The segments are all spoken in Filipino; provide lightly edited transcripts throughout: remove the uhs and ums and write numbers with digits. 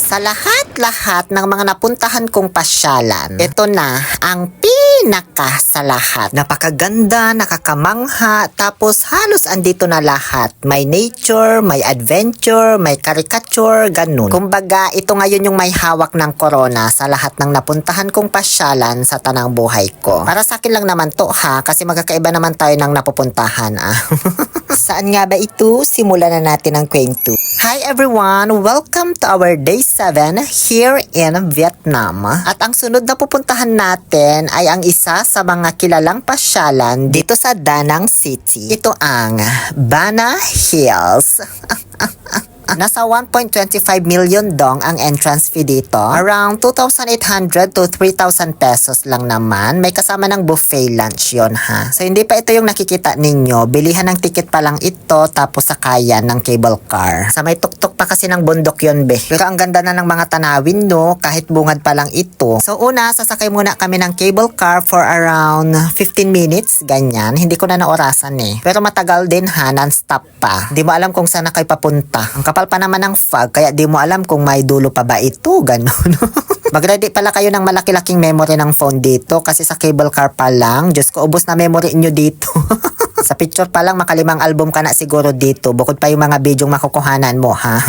Sa lahat-lahat ng mga napuntahan kong pasyalan, ito na ang pinaka sa lahat. Napakaganda, nakakamangha, tapos halos andito na lahat. May nature, may adventure, may caricature, ganun. Kumbaga, ito ngayon yung may hawak ng corona sa lahat ng napuntahan kong pasyalan sa tanang buhay ko. Para sa akin lang naman to ha, kasi magkakaiba naman tayo ng napupuntahan Saan nga ba ito? Simulan na natin ang kwento. Hi everyone! Welcome to our day 7 here in Vietnam. At ang sunod na pupuntahan natin ay ang isa sa mga kilalang pasyalan dito sa Da Nang City. Ito ang Bana Hills. Nasa 1.25 million dong ang entrance fee dito. Around 2,800 to 3,000 pesos lang naman. May kasama ng buffet lunch yon ha. So hindi pa ito yung nakikita ninyo. Bilihan ng ticket pa lang ito tapos sakayan ng cable car. Sa may tuktok pa kasi ng bundok yon be. Pero ang ganda na ng mga tanawin no, kahit bungad pa lang ito. So una, sasakay muna kami ng cable car for around 15 minutes, ganyan. Hindi ko na naorasan Pero matagal din ha, non-stop pa. Di mo alam kung saan na kayo papunta. Ang kapal pa naman ng fog, kaya di mo alam kung may dulo pa ba ito, gano'n. Mag-ready pala kayo ng malaki-laking memory ng phone dito kasi sa cable car pa lang, Diyos ko, ubos na memory nyo dito. Sa picture pa lang, makalimang album ka na siguro dito, bukod pa yung mga bidyong makukuhanan mo, ha?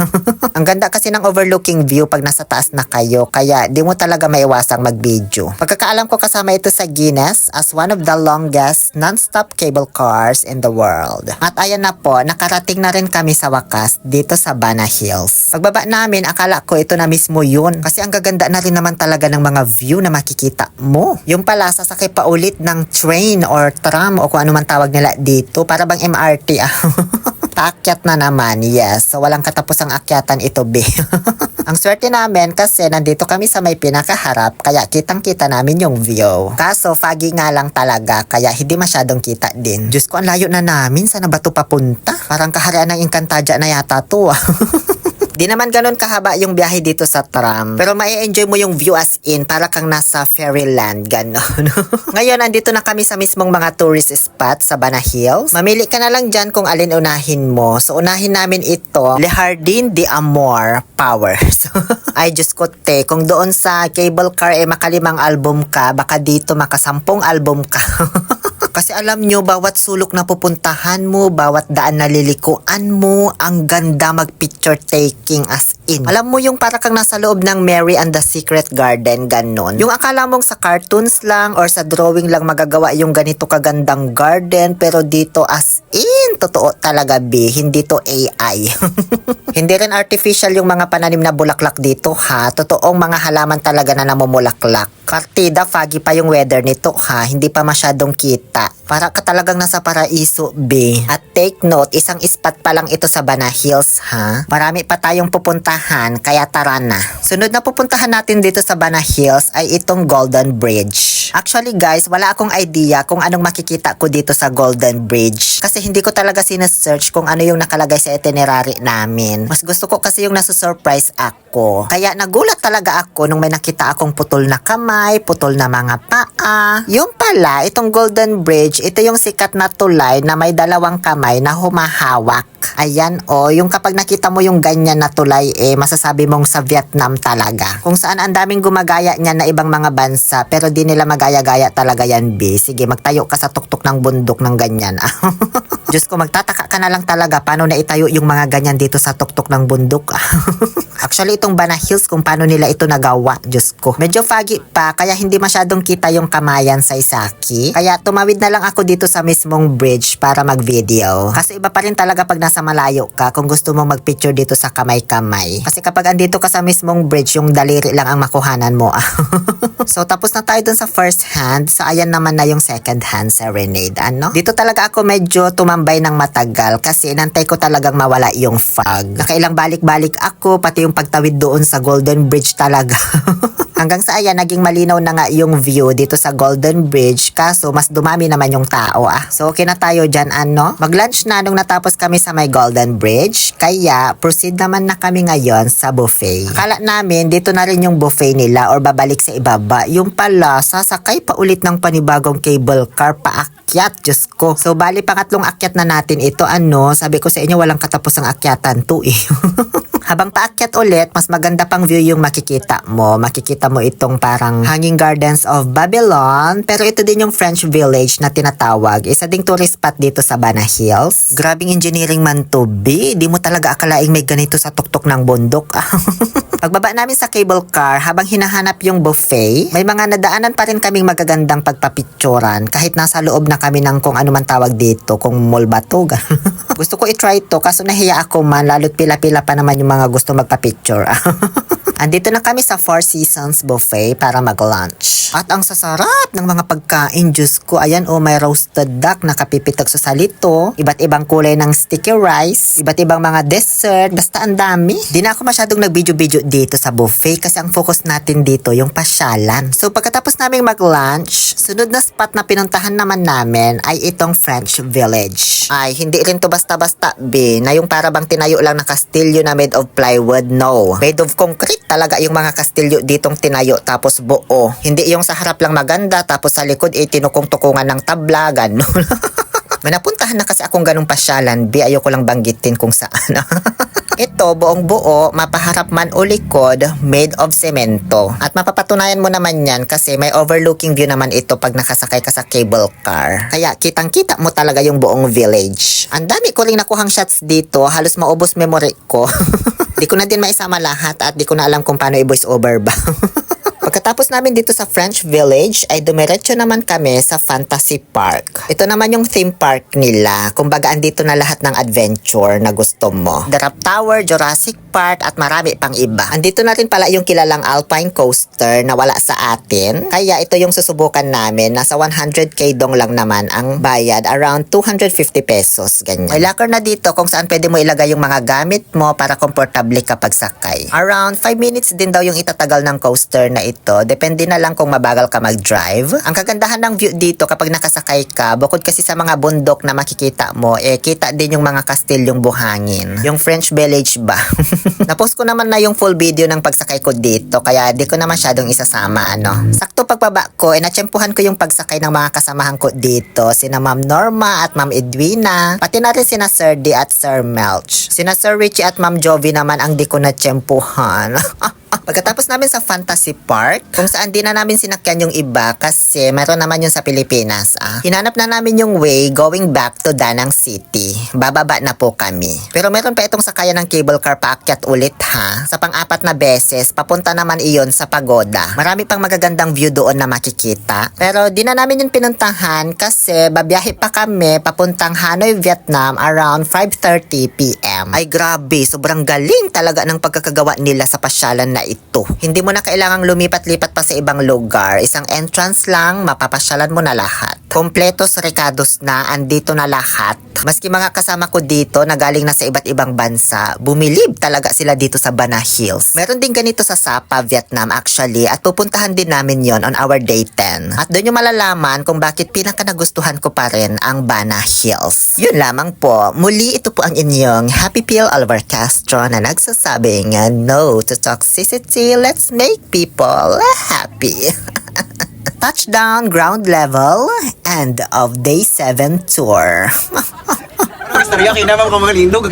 Ang ganda kasi ng overlooking view pag nasa taas na kayo, kaya di mo talaga maiwasang mag-video. Pagkakaalam ko kasama ito sa Guinness as one of the longest non-stop cable cars in the world. At ayan na po, nakarating na rin kami sa wakas dito sa Bana Hills. Pagbaba namin, akala ko ito na mismo yun, kasi ang gaganda na rin naman talaga ng mga view na makikita mo. Yung pala, sasakay pa ulit ng train or tram o kung ano man tawag nila dito, para bang MRT Paakyat na naman, yes. So walang katapusang akyatan ito, be. Ang swerte namin kasi nandito kami sa may pinakaharap, kaya kitang-kita namin yung view. Kaso foggy nga lang talaga, kaya hindi masyadong kita din. Diyos ko, ang layo na namin. Saan na ba ito papunta? Parang kaharian ng Encantadia na yata to Di naman ganun kahaba yung biyahe dito sa tram. Pero mai-enjoy mo yung view as in, para kang nasa fairyland, ganon. Ngayon, andito na kami sa mismong mga tourist spot sa Bana Hills. Mamili ka na lang dyan kung alin unahin mo. So, unahin namin ito, Le Jardin de Amor Powers. Ay, Diyos ko te, kung doon sa cable car makalimang album ka, baka dito makasampung album ka. Kasi alam nyo, bawat sulok na pupuntahan mo, bawat daan na lilikuan mo, ang ganda mag-picture taking as in. Alam mo yung para kang nasa loob ng Mary and the Secret Garden, ganon. Yung akala mong sa cartoons lang or sa drawing lang magagawa yung ganito kagandang garden, pero dito as in, totoo talaga be, hindi to AI. Hindi rin artificial yung mga pananim na bulaklak dito ha, totoong mga halaman talaga na namumulaklak. Partida, foggy pa yung weather nito ha, hindi pa masyadong kita. Para ka talagang nasa paraiso, be. At take note, isang spot pa lang ito sa Bana Hills ha. Marami pa tayong pupuntahan, kaya tara na. Sunod na pupuntahan natin dito sa Bana Hills ay itong Golden Bridge. Actually guys, wala akong idea kung anong makikita ko dito sa Golden Bridge. Kasi hindi ko talaga sinesearch kung ano yung nakalagay sa itinerary namin. Mas gusto ko kasi yung nasusurprise ako. Kaya nagulat talaga ako nung may nakita akong putol na kamay, putol na mga paa. Yung pala, itong Golden Bridge, ito yung sikat na tulay na may dalawang kamay na humahawak. Ayan yung kapag nakita mo yung ganyan na tulay masasabi mong sa Vietnam talaga. Kung saan ang daming gumagaya niyan na ibang mga bansa, pero di nila magaya-gaya talaga yan, be. Sige, magtayo ka sa tuktok ng bundok ng ganyan. Diyos ko, magtataka ka na lang talaga paano na itayo yung mga ganyan dito sa tuktok ng bundok. Actually, itong Bana Hills, kung paano nila ito nagawa, Diyos ko. Medyo foggy pa, kaya hindi masyadong kita yung kamayan sa Isaki. Kaya tumawid na lang ako dito sa mismong bridge para mag-video. Kasi iba pa rin talaga pag nasa malayo ka kung gusto mong mag-picture dito sa kamay-kamay. Kasi kapag andito ka sa mismong bridge, yung daliri lang ang makuhanan mo. So, tapos na tayo dun sa first hand. So, ayan naman na yung second hand serenade. Dito talaga ako medyo tumambay ng matagal kasi inantay ko talagang mawala yung fog. Nakailang balik-balik ako, pati yung pagtawid doon sa Golden Bridge talaga. Hanggang sa ayan, naging malinaw na nga yung view dito sa Golden Bridge, kaso mas dumami naman yung tao So okay na tayo dyan ano. Mag-lunch na nung natapos kami sa may Golden Bridge, kaya proceed naman na kami ngayon sa buffet. Akala namin dito na rin yung buffet nila or babalik sa ibaba. Yung pala, sasakay pa ulit ng panibagong cable car paakyat. Diyos ko. So bali pangatlong akyat na natin ito ano. Sabi ko sa inyo walang katapos ang akyatan to Habang paakyat ulit, mas maganda pang view yung makikita mo. Makikita mo itong parang Hanging Gardens of Babylon. Pero ito din yung French Village na tinatawag. Isa ding tourist spot dito sa Bana Hills. Grabing engineering man to be. Di mo talaga akalaing may ganito sa tuktok ng bundok. Pagbaba namin sa cable car, habang hinahanap yung buffet, may mga nadaanan pa rin kaming magagandang pagpapicturan kahit nasa loob na kami ng kung ano man tawag dito, kung mall ba to. Gusto ko i-try to kaso nahiya ako man, lalo't pila-pila pa naman yung mga gusto magpa-picture. Andito na kami sa Four Seasons Buffet para mag-lunch. At ang sasarap ng mga pagkain, Diyos ko. Ayan may roasted duck na kapipitag sa salito. Iba't ibang kulay ng sticky rice. Iba't ibang mga dessert. Basta ang dami. Di na ako masyadong nag-video-video dito sa buffet kasi ang focus natin dito yung pasyalan. So pagkatapos naming mag-lunch, sunod na spot na pinuntahan naman namin ay itong French Village. Ay, hindi rin to basta-basta, na yung para bang tinayo lang na kastilyo na made of plywood, no. Made of concrete talaga yung mga kastilyo ditong tinayo tapos buo. Hindi yung sa harap lang maganda tapos sa likod tinukong-tukungan ng tabla, gano'n. May napuntahan na kasi akong ganung pasyalan, ayoko lang banggitin kung saan. Ito, buong buo, mapaharap man o likod, made of semento. At mapapatunayan mo naman yan kasi may overlooking view naman ito pag nakasakay ka sa cable car. Kaya kitang-kita mo talaga yung buong village. Ang dami ko rin nakuhang shots dito, halos maubos memory ko. Di ko na din maisama lahat at di ko na alam kung paano i-voice over ba. Pagkatapos namin dito sa French Village ay dumiretso naman kami sa Fantasy Park. Ito naman yung theme park nila. Kumbaga andito na lahat ng adventure na gusto mo. Darap Tower, Jurassic Park at marami pang iba. Andito na rin pala yung kilalang Alpine Coaster na wala sa atin. Kaya ito yung susubukan namin. Nasa 100k dong lang naman ang bayad. Around 250 pesos. Ganyan. May locker na dito kung saan pwede mo ilagay yung mga gamit mo para komportable kapag sakay. Around 5 minutes din daw yung itatagal ng coaster na ito. Depende na lang kung mabagal ka mag-drive. Ang kagandahan ng view dito kapag nakasakay ka, bukod kasi sa mga bundok na makikita mo, kita din yung mga kastilyong buhangin. Yung French Village ba? Napost ko naman na yung full video ng pagsakay ko dito, kaya di ko na masyadong isasama, Sakto pagbaba ko, natsyempuhan ko yung pagsakay ng mga kasamahan ko dito, sina Ma'am Norma at Ma'am Edwina, pati na rin sina Sir D at Sir Melch. Sina Sir Richie at Ma'am Jovi naman ang di ko natsyempuhan. Pagkatapos namin sa Fantasy Park, kung saan di na namin sinakyan yung iba kasi meron naman yun sa Pilipinas. Hinanap na namin yung way going back to Danang City. Bababa na po kami. Pero meron pa itong sakayan ng cable car paakyat ulit sa pang-apat na beses, papunta naman iyon sa pagoda. Marami pang magagandang view doon na makikita. Pero di na namin yung pinuntahan kasi babiyahe pa kami papuntang Hanoi, Vietnam around 5:30 p.m. Ay grabe, sobrang galing talaga ng pagkakagawa nila sa pasyalan na ito. Hindi mo na kailangang lumipat-lipat pa sa ibang lugar. Isang entrance lang, mapapasyalan mo na lahat. Kompletos recados na, andito na lahat. Maski mga kasama ko dito na galing na sa iba't ibang bansa, bumilib talaga sila dito sa Bana Hills. Meron din ganito sa Sapa, Vietnam actually, at pupuntahan din namin yon on our day 10. At doon yung malalaman kung bakit pinaka nagustuhan ko pa rin ang Bana Hills. Yun lamang po. Muli ito po ang inyong Happy Pill Oliver Castro na nagsasabing no to toxicity, let's make people happy. Touchdown, ground level, end of day 7 tour. Istorya, kinamang ka mga lindog.